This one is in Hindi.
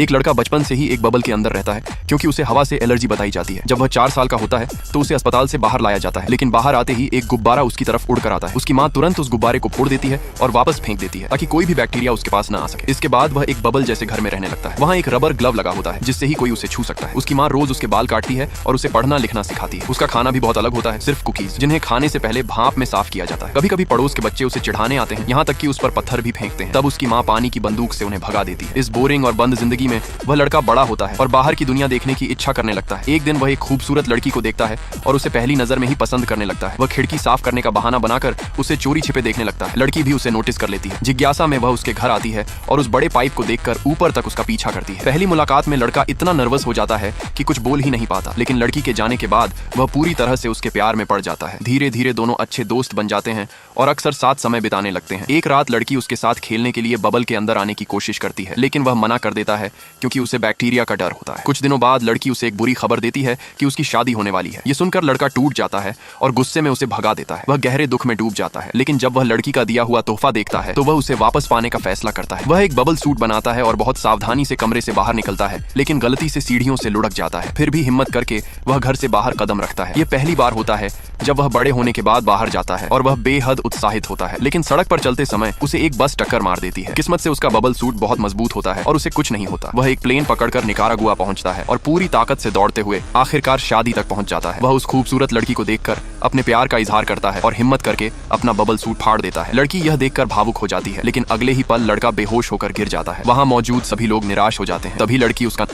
एक लड़का बचपन से ही एक बबल के अंदर रहता है क्योंकि उसे हवा से एलर्जी बताई जाती है। जब वह 4 साल का होता है तो उसे अस्पताल से बाहर लाया जाता है, लेकिन बाहर आते ही एक गुब्बारा उसकी तरफ उड़कर आता है। उसकी माँ तुरंत उस गुब्बारे को फोड़ देती है और वापस फेंक देती है ताकि कोई भी बैक्टीरिया उसके पास न आ सके। इसके बाद वह एक बबल जैसे घर में रहने लगता है। वहाँ एक रबर ग्लव लगा होता है जिससे ही कोई उसे छू सकता है। उसकी माँ रोज उसके बाल काटती है और उसे पढ़ना लिखना सिखाती है। उसका खाना भी बहुत अलग होता है, सिर्फ कुकीज जिन्हें खाने से पहले भाप में साफ किया जाता है। कभी कभी पड़ोस के बच्चे उसे चिढ़ाने आते हैं, यहाँ तक कि उस पर पत्थर भी फेंकते हैं। तब उसकी माँ पानी की बंदूक से उन्हें भगा देती है। इस बोरिंग और बंद जिंदगी में वह लड़का बड़ा होता है और बाहर की दुनिया देखने की इच्छा करने लगता है। एक दिन वह एक खूबसूरत लड़की को देखता है और उसे पहली नजर में ही पसंद करने लगता है। वह खिड़की साफ करने का बहाना बनाकर उसे चोरी छिपे देखने लगता है। लड़की भी उसे नोटिस कर लेती है। जिज्ञासा में वह उसके घर आती है और उस बड़े पाइप को देखकर ऊपर तक उसका पीछा करती है। पहली मुलाकात में लड़का इतना नर्वस हो जाता है कि कुछ बोल ही नहीं पाता, लेकिन लड़की के जाने के बाद वह पूरी तरह से उसके प्यार में पड़ जाता है। धीरे धीरे दोनों अच्छे दोस्त बन जाते हैं और अक्सर साथ समय बिताने लगते हैं। एक रात लड़की उसके साथ खेलने के लिए बबल के अंदर आने की कोशिश करती है, लेकिन वह मना कर देता है क्योंकि उसे बैक्टीरिया का डर होता है। कुछ दिनों बाद लड़की उसे एक बुरी खबर देती है कि उसकी शादी होने वाली है। ये सुनकर लड़का टूट जाता है और गुस्से में उसे भगा देता है। वह गहरे दुख में डूब जाता है, लेकिन जब वह लड़की का दिया हुआ तोहफा देखता है तो वह उसे वापस पाने का फैसला करता है। वह एक बबल सूट बनाता है और बहुत सावधानी से कमरे से बाहर निकलता है, लेकिन गलती से सीढ़ियों से लुढ़क जाता है। फिर भी हिम्मत करके वह घर से बाहर कदम रखता है। ये पहली बार होता है जब वह बड़े होने के बाद बाहर जाता है और वह बेहद उत्साहित होता है, लेकिन सड़क पर चलते समय उसे एक बस टक्कर मार देती है। किस्मत से उसका बबल सूट बहुत मजबूत होता है और उसे कुछ नहीं होता। वह एक प्लेन पकड़कर निकारागुआ पहुंचता है और पूरी ताकत से दौड़ते हुए आखिरकार शादी तक पहुंच जाता है। वह उस खूबसूरत लड़की को देखकर अपने प्यार का इजहार करता है और हिम्मत करके अपना बबल सूट फाड़ देता है। लड़की यह देखकर भावुक हो जाती है, लेकिन अगले ही पल लड़का बेहोश होकर गिर जाता है। वहां मौजूद सभी लोग निराश हो जाते हैं। तभी लड़की उसका